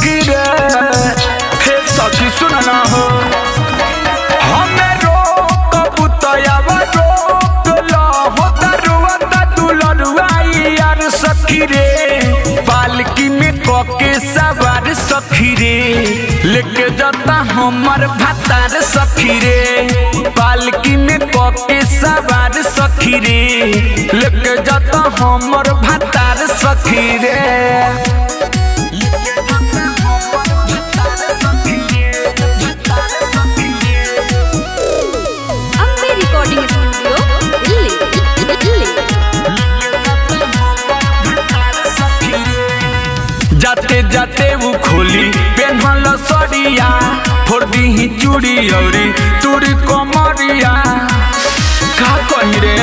सखी रे हे सखी सुन ना हो हमें रोक बुतयावा रोक ला होता रुआता दुलरुआई यार सखी रे पालकी में कोके सवार सखी रे लेके जाता हमार भातार सखी रे पालकी में कोके सवार सखी रे लेके जाता हमार भातार सखी रे अम्बे रिकॉर्डिंग स्टूडियो दिल्ली। जाते जाते वो खोली पेन्हल सड़िया फोड़ दी चूड़ी औरी तूड़ी कमरिया का कही रे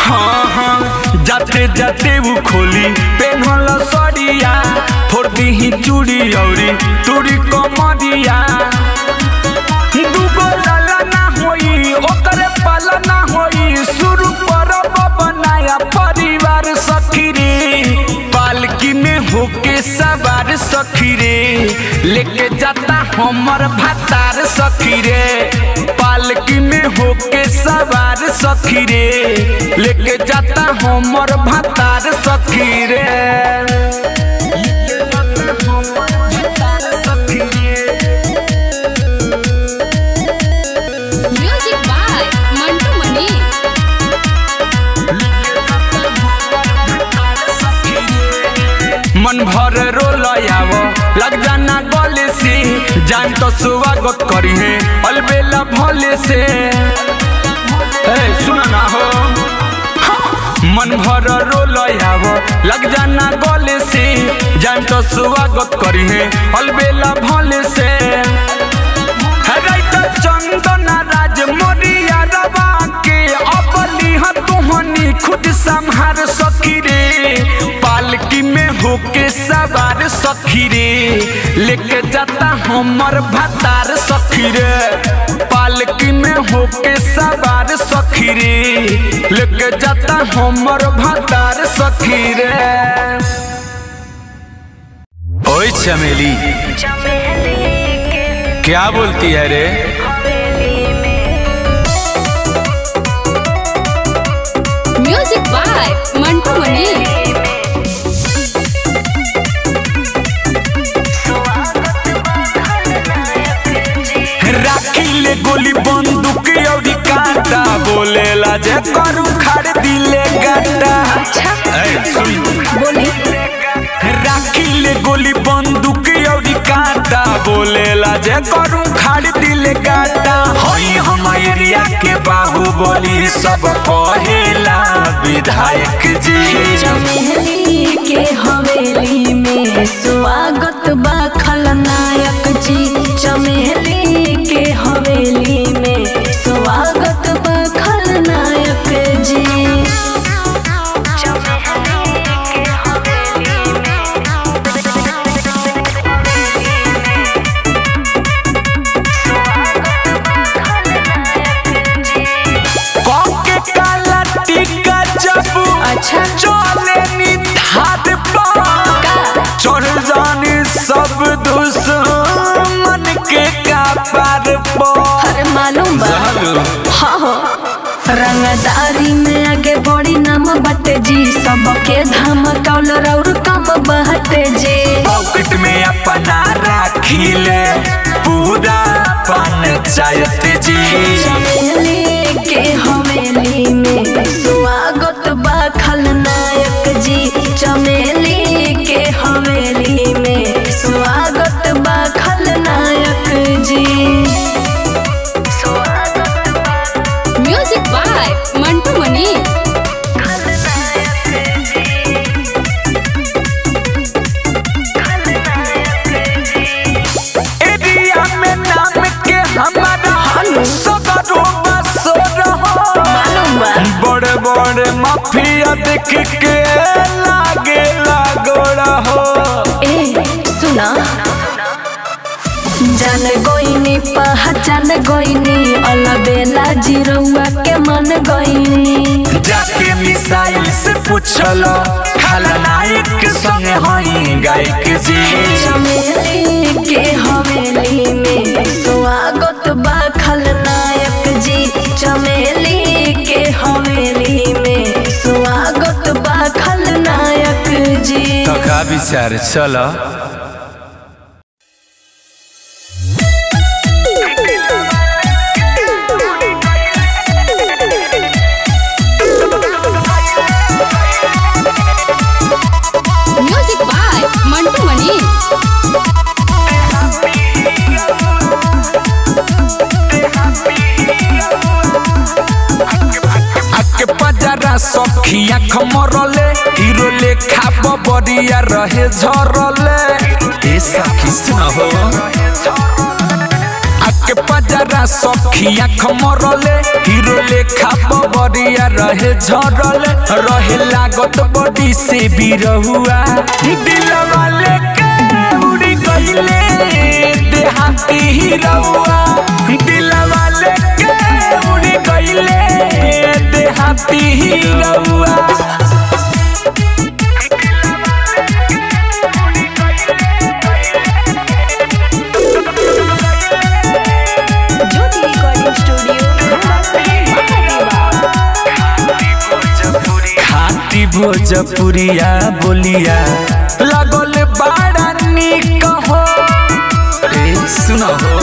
हाँ हाँ जाते जाते वो खोली पेन्हल सड़िया फोड़ दी चूड़ी औरी तूड़ी कमरिया दूगो लाला ना होई ओकरे पाला ना होई शुरू करब बनाया परिवार सखी रे पालकी में होके सवार सखी रे लेके जाता हमर भातार सखी रे पालकी में होके सवार सखी रे लेके जाता हमर भातार सखी रे म्यूजिक बाय मंटू मनी। मन भर रोलयाव लग जाना गले से जान तो स्वागत करी है अलबेला भले से सुना ना हो मन भर रोलयाव लग जाना गले से जान तो स्वागत करी है अलबेला भले से चंदना राज मोरिया रवा के अपनी तुहनी खुद संहार सखी रे पालकी में होके सवार सखी रे लेके जाता हमर भातार सखी रे पालकी में होके सवार सखी रे लेके जाता हमर भातार सखी रे ओए चमेली क्या बोलती है रे म्यूजिक बाय मंटू मनी। राखी ले गोली बंदूक और कांटा बोलेला जे करू खाड़ दिले गाटा बोली राखी ले गोली बंदूक और कांटा बोलेला जे करू खाड़ दिले गाटा होई हम एरिया के बाहुबली सब कहेला विधायक जी चमेली के हवेली में स्वागत बा खलनायक जी चमेली के हवेली में स्वागत बा खलनायक जी अच्छा चले निधार पर चढ़ जाने सब दुश्मन के कपार पर अरे मालूम बा हाँ रंगदारी में आगे बड़ी नाम बटे जी सबके धमकौल और कम बहटे जी पॉकेट में अपना राखी ले पूरा पंचायत जी चमेली के हवेली में स्वागत बा खलनायक जी चमेली के हवेली में स्वागत बा Khalnayak ji music by Mantu Mani. Area में नाम के हमारा सदरो बसोर हो मालूम बा बड़े बड़े माफिया देख के लागे लागोड़ा हो ए सुना जान गोइनी पहचान गोइनी अलबेला जिरौआ के मन गोइनी जाके मिसाइल से पूछलो खलनायक संगे हई गायक जी चमेली का विचार चलो। म्यूजिक बाय मंटू मनी। सखिया खमरले हीरो लेखा बबरिया रहे झरले। ए सखी सुन हो आके पजरा सखिया खमरले हीरो लेखा बबरिया रहे झरले। रहे लागत बड़ी से बिरहुआ दिलवा लेके उड़ी गइले देहाती हीरोआ। दिलवा लेके उड़ी गइले देहाती हीरोआ। ज्योति रिकॉर्डिंग स्टूडियो खाती भोजपुरिया बोलिया लगल बड़ा निक हो। सुन हो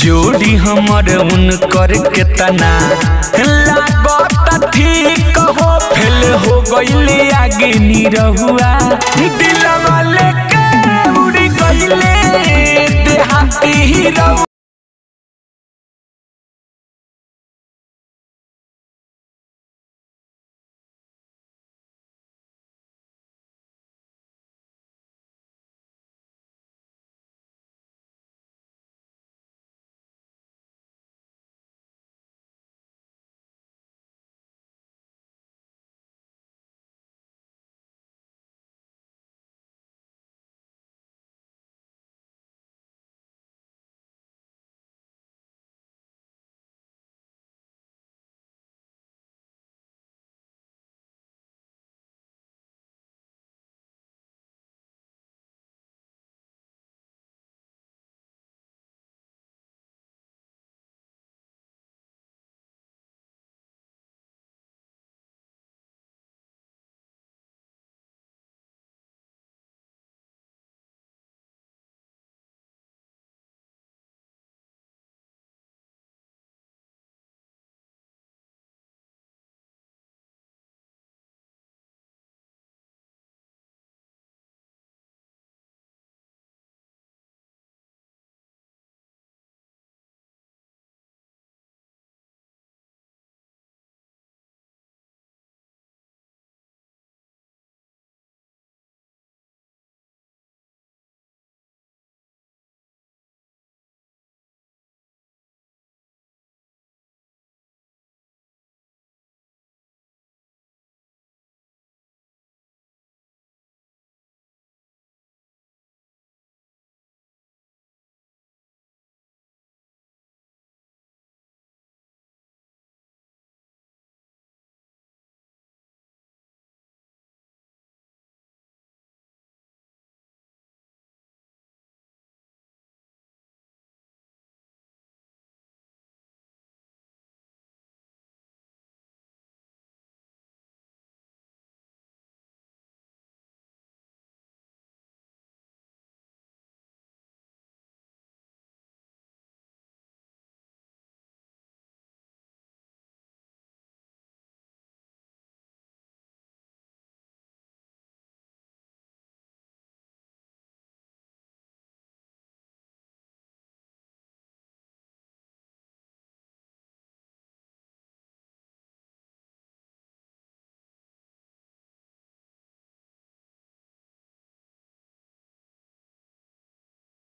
जोड़ी हमर उनकर के तना लागत ठीक हो। फेल हो गइले आगे निरहुआ दिलवा लेके उड़ी गइले देहाती हीरोआ।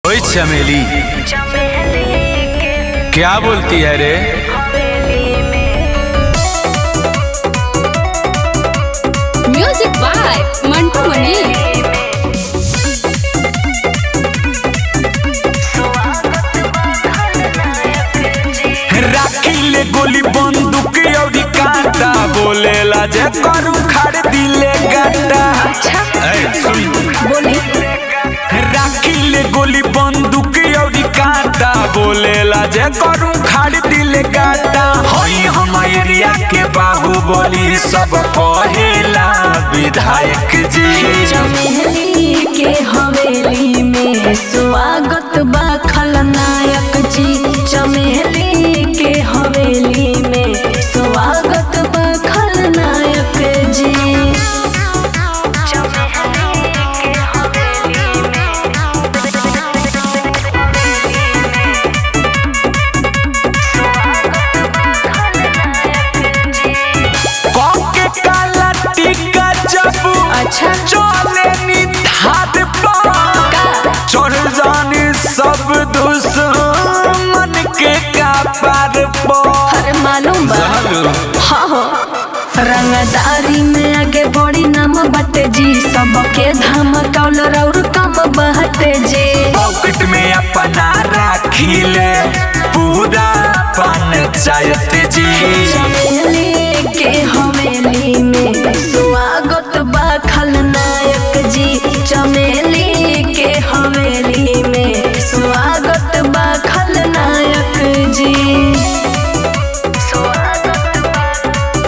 ओए चमेली क्या बोलती है रे? म्यूजिक बाय मंटू मनी। राखी ले गोली बंदूक और कांटा बोलेला जे करू खाड़ दिले गाटा। बोली राखी ले गोली बंदूक और कांटा बोलेला जे करू खाड़ दिले गाटा। होई हम एरिया एरिया के बाहुबली सब कहेला विधायक जी। चमेली के हवेली में स्वागत बा खलनायक जी। चमेली के हवेली में स्वागत बा खलनायक जी। अच्छा चले निधार चढ़ जाने सब दुश्मन के कपार पर मालूम बा हाँ हो रंगदारी में आगे बड़ी नाम बटे जी। सबके धमकौल और कम बहटे जी। पॉकेट में अपना राखिले पूरा पंचायत जी। चमेली के हवेली में स्वागत बा खलनायक जी। चमेली के हवेली में स्वागत बा Khalnayak ji.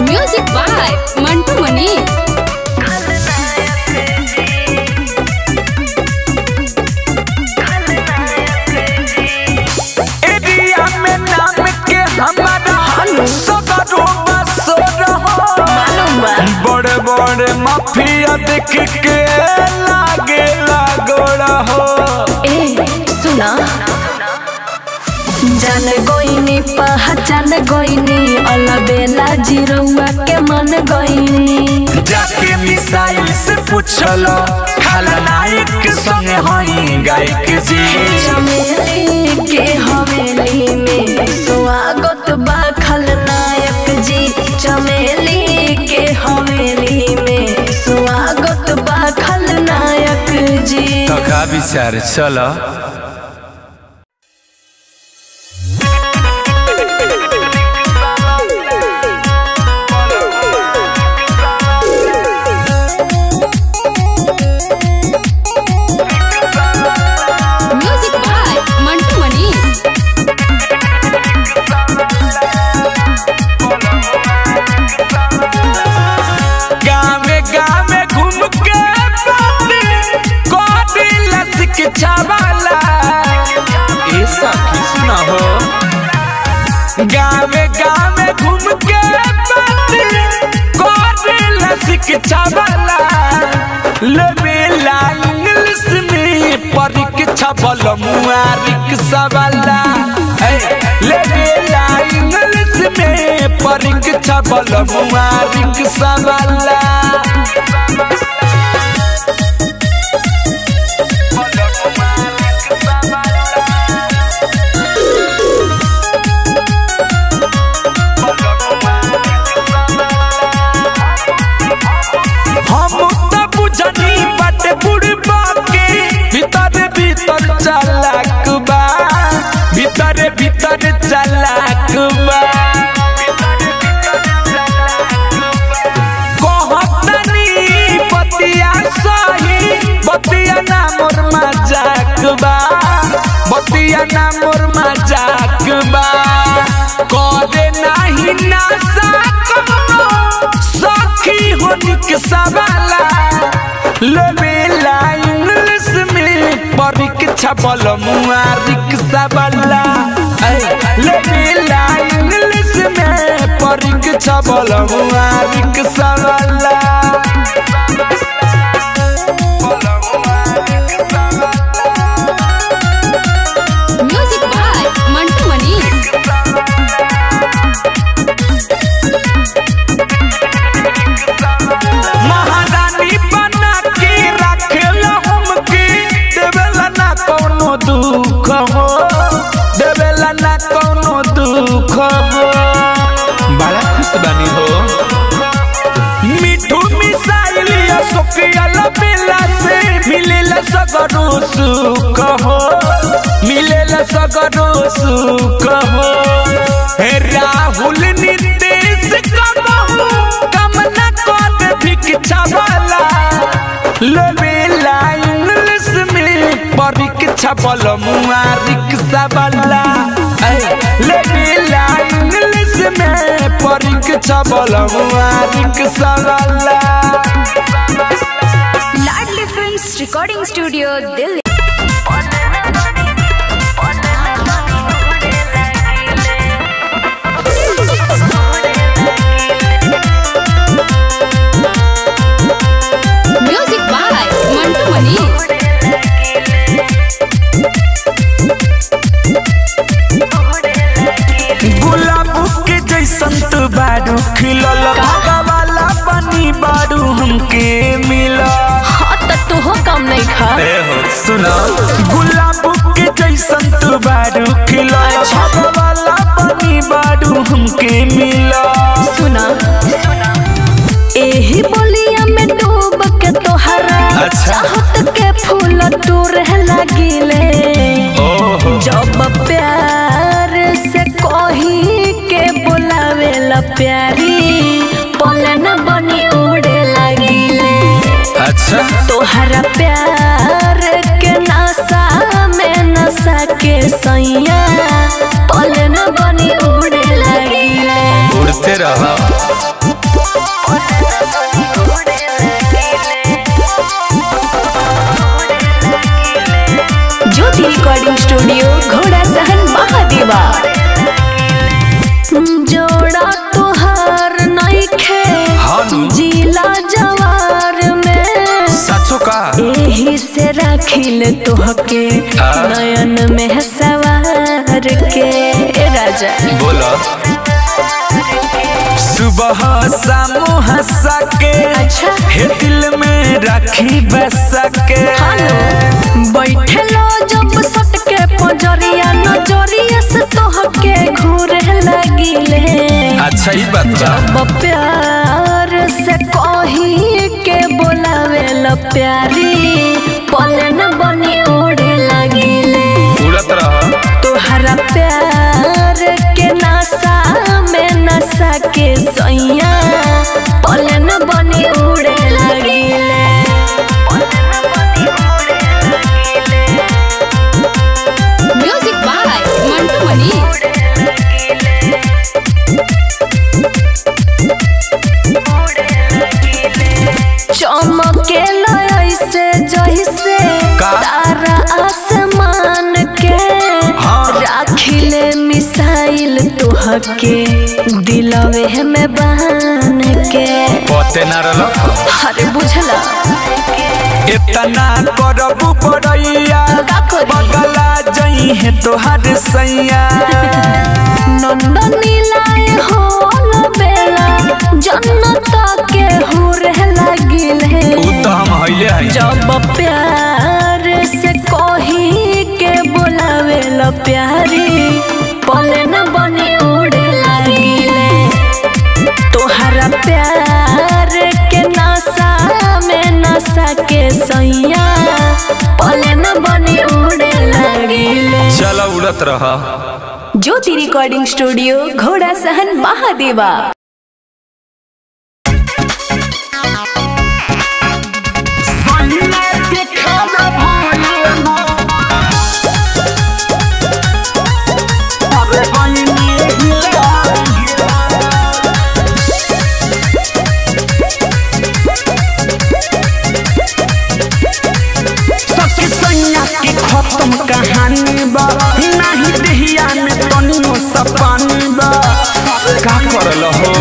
Music by Mantu Mani. Area में नाम के हमारा सदरो बसो रहो। मालूम बा बड़े बड़े माफिया देख के लागे लागो रहो। ए सुना जान गोइनी पहचान गोइनी अलबेला जिरौआ के मन गोइनी। जाके मिसाइल से पूछलो खलनायक संग हई गायक जी। चमेली के हवेली में स्वागत बा खलनायक जी। चमेली के हवेली में स्वागत बा खलनायक जी। तो का विचार चलो म्यूजिक बाय मंटू मनी। गावे गावे घूम के शिक्षा वाला ऐसा की सुना हो। गावे गावे घूम के शिक्षा वाला लेवेला इंग्लिश में परीक्षा बल रिक्शा वाला लेवेला इंग्लिश में परीक्षा बल रिक्शा वाला। हम तो बुझनी बाटे बुढ़बा के भीतर भीतर चालाक बा भीतर भीतर चालाक बा। कहतनी बतिया सही बतिया ना मोर मजाक बा बतिया ना मोर मजाक बा। करे नाही नासा सखी होनिक सवाला लेवेला इंग्लिश में परीक्षा बल रिक्शा वाला लेवेला इंग्लिश में परीक्षा बल रिक्शा वाला। म्यूजिक बाय मंटू मनी। महारानी बना के रखेला हमके देवेला ना कोनो दुख हो देवेला ना कोनो दुख हो। बड़ा खुश बनी हो मिठू मिसाइल सोफिया लबेला से मिलेला सगरो सुख हो मिलेला सगरो सुख हो। राहुल नितेश कबहू कामना कर भिक्षा वाला लेवेला इंग्लिश में परीक्षा बल रिक्शा वाला लेवेला इंग्लिश में परीक्षा पीछा बलमुआ रिक्शा वाला। Ladli films recording studio Delhi. Music by Mantu Mani. गुलाब के जैसन तू बारू खिलल वाला बनी बारू हमके मिला। हाँ तो हो कम नहीं खा सुना गुलाब के जैसन तू बारू खिलल वाला बनी बारू हमके मिला। सुना एही बोलिया में डूब के तोहरा चाहत के फूल टूर लगिले। जब प्यार से कही के बुलावे ला प्यारी पलन बनी उड़े लगिले। अच्छा तोहरा प्यार के नशा में नशा के सैया पलन बनी उड़े लगिले। उड़ते रहा ज्योति रिकॉर्डिंग स्टूडियो घोड़ा सहन महादेवा। जोड़ा तुहार नइखे जिला जवार में सचो का एही से राखिल तोहके नयन में सवार के। राजा बोला सुबह शाम हंसा के अच्छा हे दिल में राखी बसा के। बैठे लो जब सट के पजरिया नजरिया से तोहके घूरे लगिले। अच्छा ही बात बा। जब प्यार से कही के बोलावे ला प्यारी पलन बनी उड़े लगिले। उड़त रहा तोहरा प्यार के नशा में नशा के सैया पलन बनी उड़े लगिले। म्यूजिक बाय मंटू मनी। चमके ऐसे जैसे तारा आसमान के राखिले मिसाइल तोहके दिलवे में बान के। पते ना रलो अरे बुझला इतना करबू पड़ैया बगला जई है तोहर सैया। नंदनी लाए हो बेला जन्नत के हुरे लगिले। उ तो हम हइले हई। जब प्यार से कही के बुलावे ला प्यारी पलन बनी उड़े लगिले। तोहरा प्यार के नशा में नशा के सैया पलन बनी उड़े लगिले। चलो उड़त रहा ज्योति रिकॉर्डिंग स्टूडियो घोड़ा सहन महादेवा। खत्म कहानी बा नहीं देहिया में तनियो सा पानी बा। का करल हो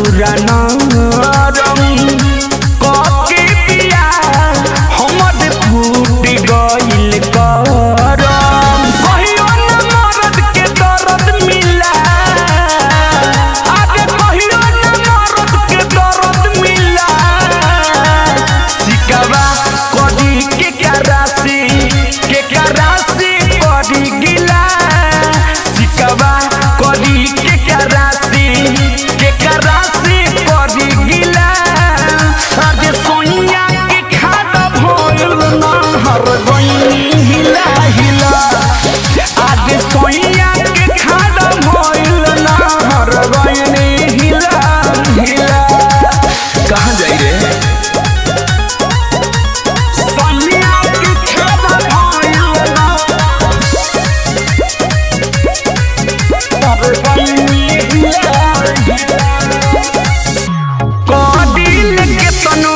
पूरा नरम कके पिया हमर फूट गइल करम कहियो न मरद के दर्द मिला आगे कहियो न मरद के दर्द मिला सिकवा कदी के करासी कदी गिला सिकवा कदी के करासी कदी गिला आगे सोनिया के खादा भइल ना हर गइनी हिला हिला आगे सोनिया के खादा भइल ना हर गइनी हिला हिला कहां जाई रे सोनिया के खादा भइल ना हर गइनी हिला कदिल के तनु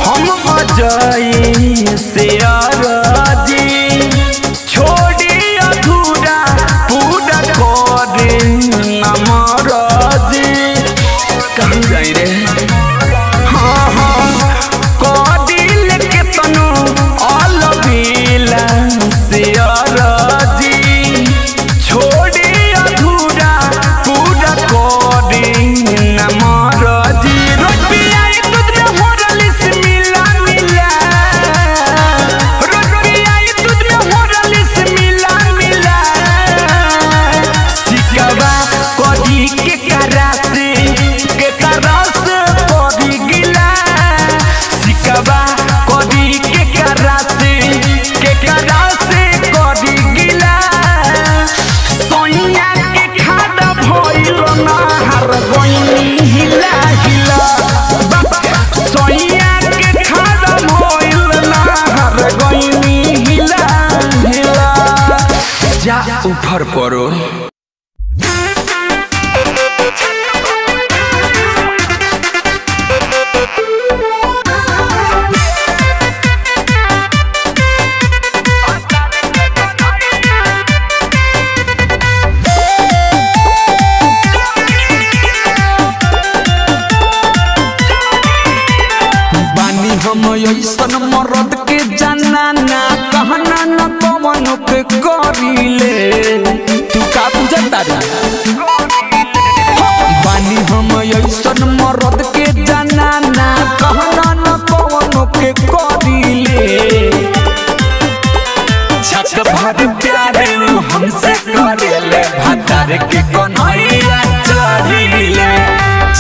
हम अजय से आराजी छोड़ी अधूरा पूरा कर नमराजी कहां जाई रे हाँ हाँ कदिल के तनु अलबेला से आराजी छोड़ी अधूरा पूरा कर नमराजी रुपया दूध में होरलिस मिला मिला रुपया दूध में होरलिस मिला मिला सिकवा कदी के करासे कदी गिला सिकवा कदी के करासे कदी गिला सोनिया के खादा भइल ना हर गइनी हिला हिला सोनिया के खादा भइल ना हर गइनी हिला हिला जा ऊपर पड़ो बानी हम ऐसन मरद के जनाना कहना न कवन के करिले तू का बुझता रे बानी हम ऐसन मरद के जनाना कहना न कवन के करिले छक भर प्यारे हमसे करेले भातार के कन्हैया चढ़िले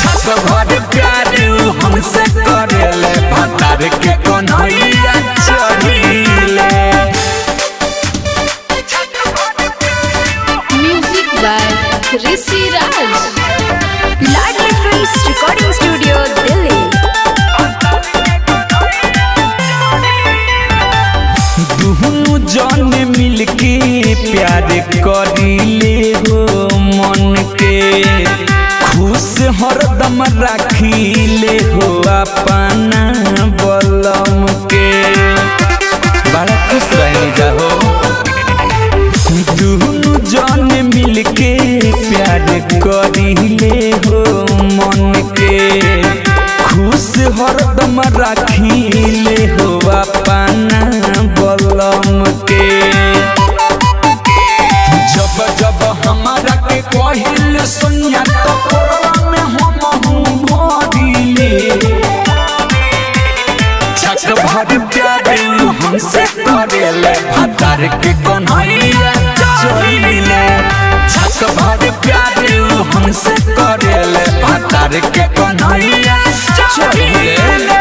छक भर प्यारे हमसे करेले भातार के कन्हैया चढ़िले music by Rishi Raj. Ladli films recording studio Delhi. दुहनु जन मिलके प्यार करिले हो मन के खुश हरदम राखिले हो अपना बलम के बड़ा खुश रहने जाओ दुहनु जन मिलके प्यार करिले हो मन के खुश हरदम राखिले हो अपना बलम के जब जब हमारा के कहिल सोनिया तो कोरवा में हम भरिले छक भर प्यारे हमसे करेले भातार के कन्हैया चढ़िले छक भर प्यारे हमसे करेले भातार के कन्हैया चढ़िले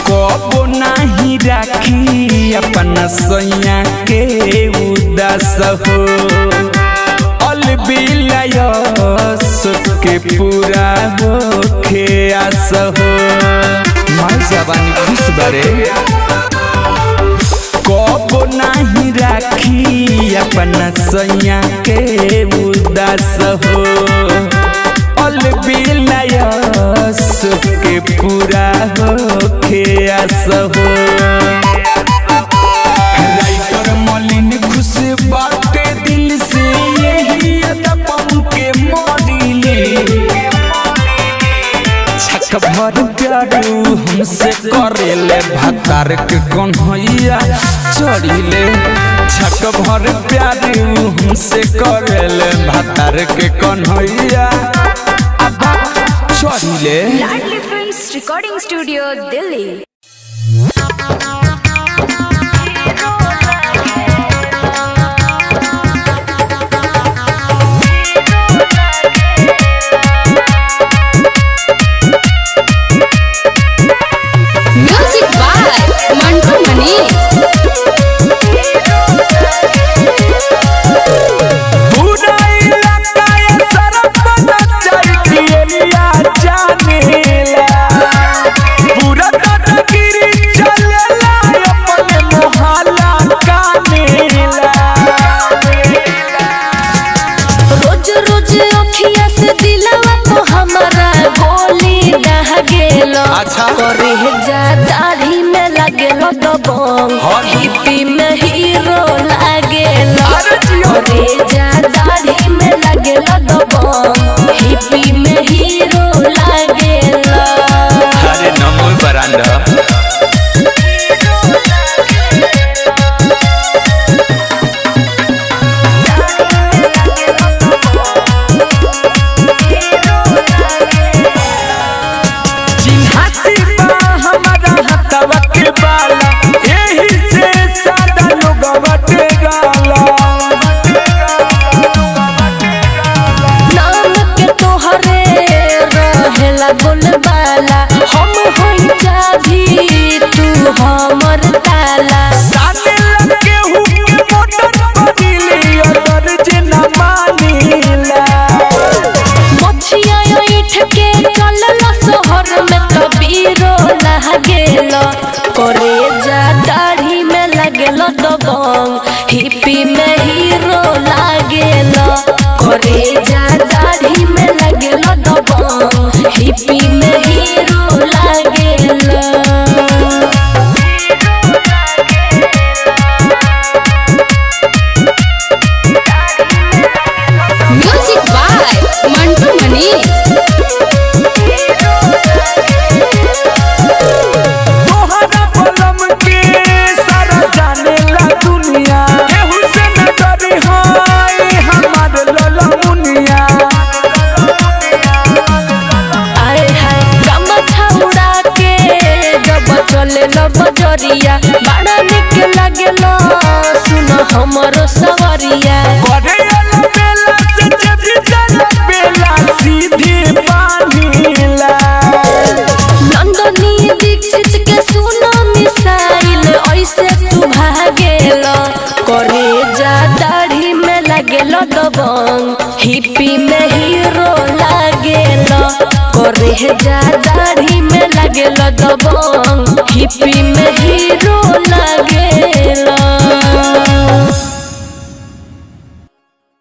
कबो नाही राखी अपना सैया के उदास हो अलबिलायस के पूरा हो खेस हो माय जवानी खुश बरे कबो नाही राखी अपना सैया के उदास हो अलबिलायस हो राइटर मलिन खुश बाटे दिल से यही अदपम के मोड़िले छक भर प्यारू हमसे करेले भतार के कन्हैया चढ़िले छक भर प्यारू हमसे करेले भतार के कन्हैया चढ़िले। Ladli films recording studio Delhi. Music by Mantu Mani. अच्छा करे जा दाढ़ी में लगेलो दबंग हिप्पी में हीरो लागेलो करे जा दाढ़ी में लगेलो दबंग हिप्पी में हीरो लागेलो। अरे नमो बरांडा बोलबाला हम होई चाभी तू हमर ताला साले लगे हूँ के मोटर बदली अगर जिना मानीला मछिया ईठ के चललो शहर में कबीरो लागेलो करे जा दाढ़ी में लगेलो दबंग हिप्पी में हीरो लागेलो करे जा दाढ़ी में लगेलो दबंग हिप्पी में हीरो लागेलो। म्यूजिक बाय मंटू मनी। तोहरा बलम के सारा जाने ला दुनिया केहू से न डरी हाय हमार लला मुनिया आए हाय गमछा उड़ा के जब चले लो बजरिया बड़ा निक लागेलो सुनो हमरो सवरिया करे वाला बेला से जब चला बेला सीधी पानीला नंदनी दीक्षित के सुनो मिसाइल ऐसे तू भागेलो करे जा दाढ़ी में लगेलो दबंग हिप्पी में हीरो लागेलो करे जा दाढ़ी में लगेलो दबंग हिप्पी में हीरो लागेलो।